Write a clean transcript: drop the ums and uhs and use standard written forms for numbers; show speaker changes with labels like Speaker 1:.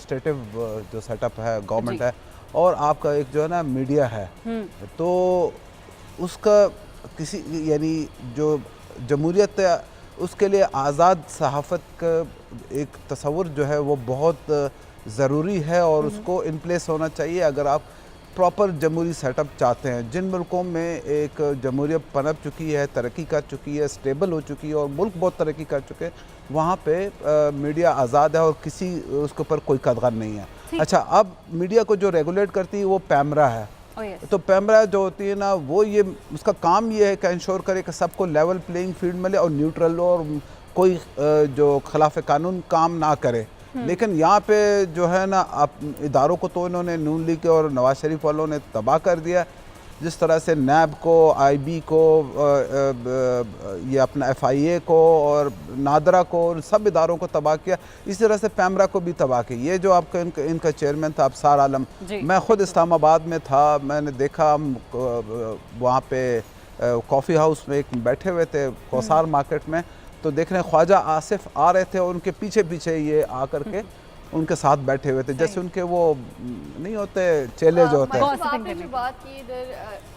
Speaker 1: Administrative जो setup है government है, और आपका एक जो है ना मीडिया है, तो उसका किसी यानी जो जमहूरियत है उसके लिए आज़ाद सहाफ़त का एक तस्वुर जो है वो बहुत ज़रूरी है और उसको इन प्लेस होना चाहिए अगर आप प्रॉपर जमहूरी सेटअप चाहते हैं। जिन मुल्कों में एक जमहूरियत पनप चुकी है, तरक्की कर चुकी है, स्टेबल हो चुकी है और मुल्क बहुत तरक्की कर चुके हैं, वहाँ पे मीडिया आज़ाद है और किसी उसके ऊपर कोई कदगन नहीं है। अच्छा, अब मीडिया को जो रेगुलेट करती है वो पैमरा है। तो पैमरा जो होती है ना, वो ये उसका काम ये है कि इंश्योर करे कि सबको लेवल प्लेइंग फील्ड मिले और न्यूट्रल हो और कोई जो खिलाफ कानून काम ना करे। लेकिन यहाँ पे जो है ना, आप इदारों को तो इन्होंने नून लीग के और नवाज शरीफ वालों ने तबाह कर दिया। जिस तरह से नैब को, आईबी को, ये अपना एफआईए को और नादरा को, सब इदारों को तबाह किया। इसी तरह से पैमरा को भी तबाह किया। ये जो आपका इनका चेयरमैन था अबसार आलम, मैं ख़ुद इस्लामाबाद में था, मैंने देखा हम वहाँ पे कॉफ़ी हाउस में एक बैठे हुए थे कौसार मार्केट में, तो देख रहे ख्वाजा आसिफ आ रहे थे और उनके पीछे पीछे ये आकर के उनके साथ बैठे हुए थे, जैसे उनके वो नहीं होते चेले जो होते हैं।
Speaker 2: आपने जो बात की इधर